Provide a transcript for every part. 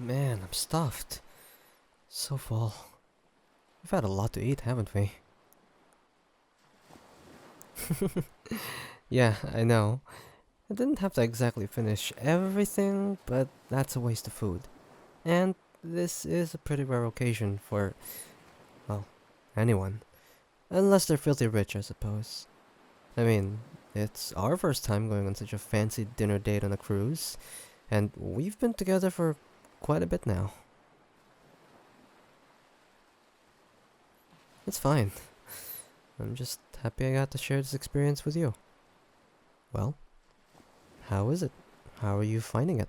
Man, I'm stuffed. So full. We've had a lot to eat, haven't we? Yeah, I know. I didn't have to exactly finish everything, but that's a waste of food. And this is a pretty rare occasion for, well, anyone. Unless they're filthy rich, I suppose. I mean, it's our first time going on such a fancy dinner date on a cruise, and we've been together for quite a bit now. It's fine. I'm just happy I got to share this experience with you. Well, how is it? How are you finding it?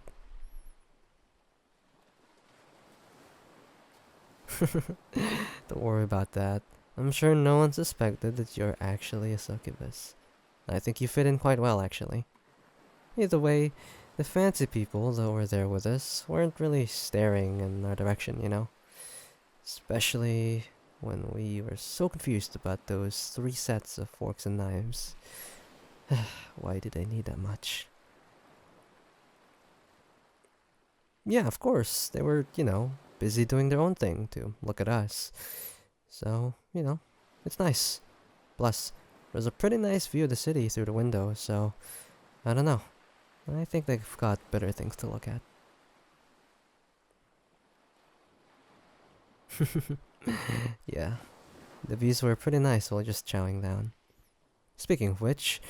Don't worry about that. I'm sure no one suspected that you're actually a succubus. I think you fit in quite well, actually. Either way, the fancy people that were there with us weren't really staring in our direction, you know? Especially when we were so confused about those 3 sets of forks and knives. Why did I need that much? Yeah, of course, they were, busy doing their own thing to look at us. So, it's nice. Plus, there's a pretty nice view of the city through the window, so I don't know. I think they've got better things to look at. Yeah, the views were pretty nice while just chowing down. Speaking of which,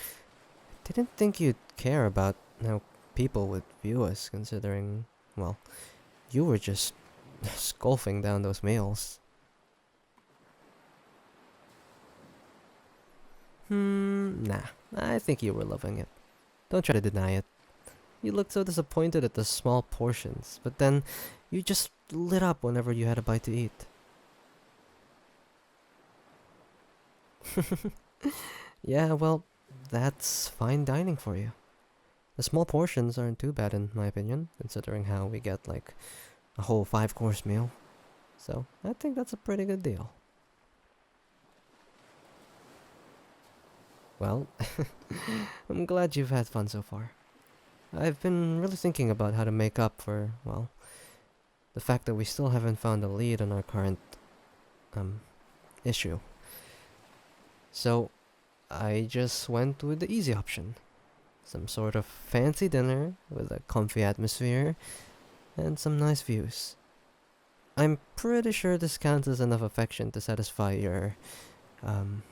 didn't think you'd care about how people would view us, considering, well, you were just scoffing down those meals. Nah. I think you were loving it. Don't try to deny it. You looked so disappointed at the small portions, but then you just lit up whenever you had a bite to eat. Yeah, well, that's fine dining for you. The small portions aren't too bad in my opinion, considering how we get like a whole 5-course meal. So, I think that's a pretty good deal. Well, I'm glad you've had fun so far. I've been really thinking about how to make up for, well, the fact that we still haven't found a lead on our current, um, issue. So, I just went with the easy option. Some sort of fancy dinner with a comfy atmosphere and some nice views. I'm pretty sure this counts as enough affection to satisfy your, um,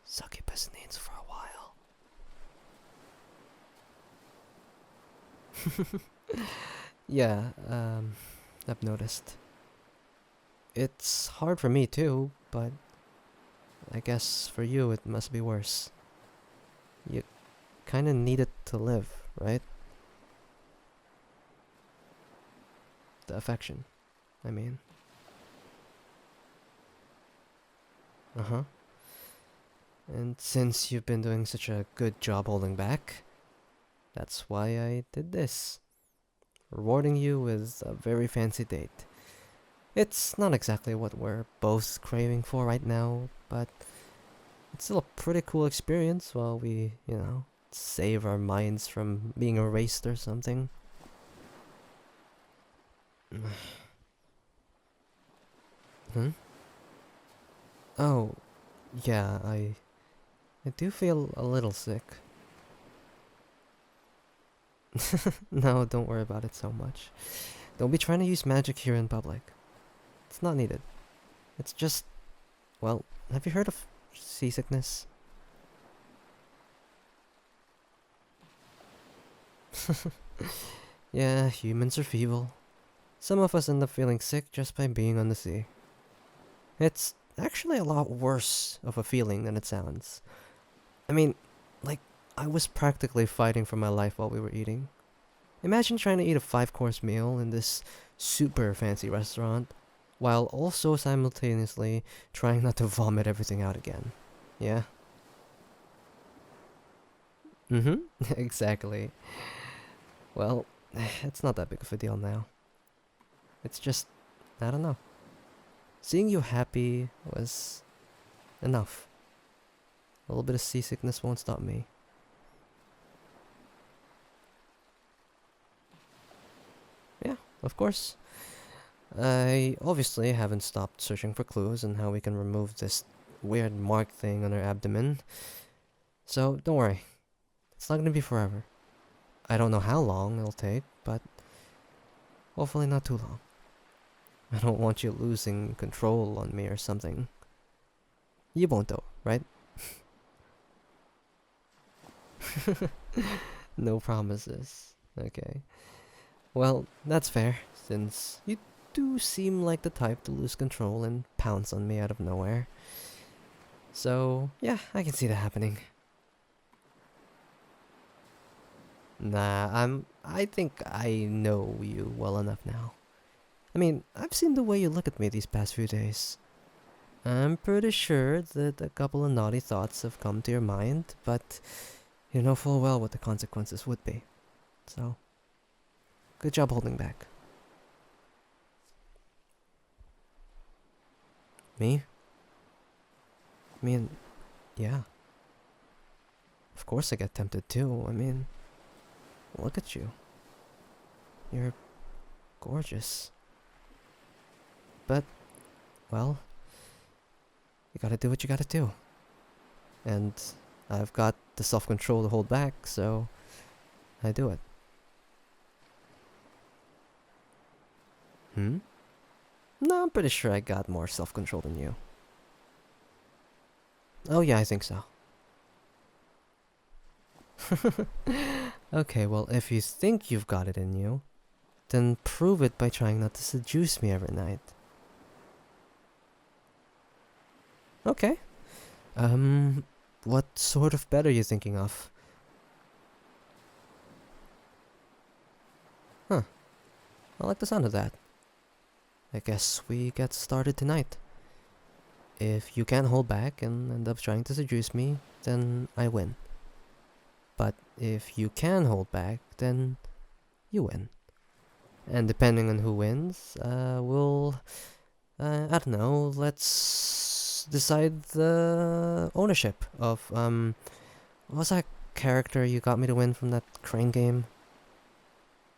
succubus needs for a while. Yeah, I've noticed. It's hard for me too, but I guess for you it must be worse. You kinda need it to live, right? The affection, I mean. Uh huh. And since you've been doing such a good job holding back, that's why I did this. Rewarding you with a very fancy date. It's not exactly what we're both craving for right now, but it's still a pretty cool experience while we, save our minds from being erased or something. Hmm? Oh, yeah, I do feel a little sick. No, don't worry about it so much. Don't be trying to use magic here in public. It's not needed. It's just, well, have you heard of seasickness? Yeah, humans are feeble. Some of us end up feeling sick just by being on the sea. It's actually a lot worse of a feeling than it sounds. I mean, like, I was practically fighting for my life while we were eating. Imagine trying to eat a 5-course meal in this super fancy restaurant, while also simultaneously trying not to vomit everything out again. Yeah? Mm hmm. Exactly. Well, it's not that big of a deal now. It's just, I don't know. Seeing you happy was enough. A little bit of seasickness won't stop me. Yeah, Of course, I obviously haven't stopped searching for clues on how we can remove this weird mark thing on her abdomen. So don't worry, it's not gonna be forever. I don't know how long it'll take, but hopefully not too long. I don't want you losing control on me or something. You won't though, right? No promises. Okay. Well, that's fair, since you do seem like the type to lose control and pounce on me out of nowhere. So, yeah, I can see that happening. Nah, I think I know you well enough now. I mean, I've seen the way you look at me these past few days. I'm pretty sure that a couple of naughty thoughts have come to your mind, but you know full well what the consequences would be. So, good job holding back. Me? Me and... yeah. Of course I get tempted too. I mean, look at you. You're gorgeous. But, well, you gotta do what you gotta do. And I've got the self-control to hold back, so I do it. Hmm? No, I'm pretty sure I got more self-control than you. Oh yeah, I think so. Okay, well, if you think you've got it in you, then prove it by trying not to seduce me every night. Okay. What sort of bed are you thinking of? Huh. I like the sound of that. I guess we get started tonight. If you can't hold back and end up trying to seduce me, then I win. But if you can hold back, then you win. And depending on who wins, I don't know, let's decide the ownership of, what was that character you got me to win from that crane game?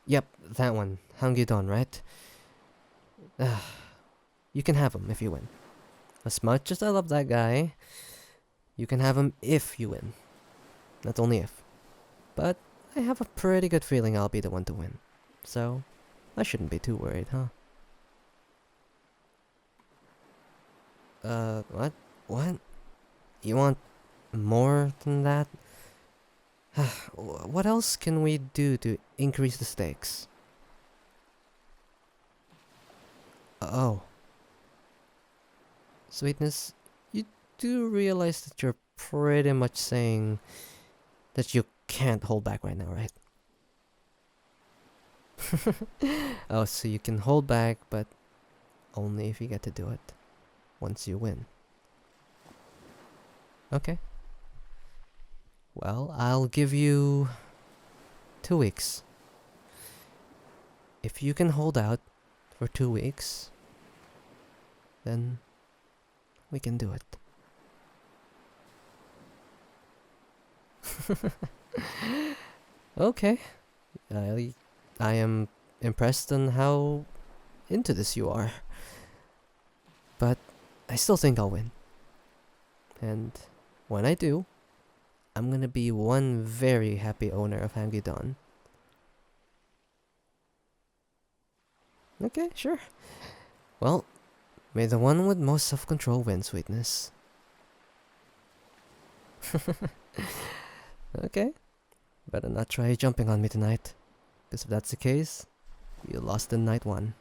Yep, that one. Hangudon, right? You can have him if you win. As much as I love that guy, you can have him if you win. That's only if. But I have a pretty good feeling I'll be the one to win. So, I shouldn't be too worried, huh? What? What? You want more than that? What else can we do to increase the stakes? Oh. Sweetness, you do realize that you're pretty much saying that you can't hold back right now, right? Oh, so you can hold back, but only if you get to do it. Once you win. Okay. Well, I'll give you 2 weeks. If you can hold out for 2 weeks, then we can do it. Okay. I am impressed on how into this you are. But I still think I'll win. And when I do, I'm gonna be one very happy owner of Hangudon. Okay, sure. Well, may the one with most self-control win, Sweetness. Okay. Better not try jumping on me tonight. Because if that's the case, you lost in night 1.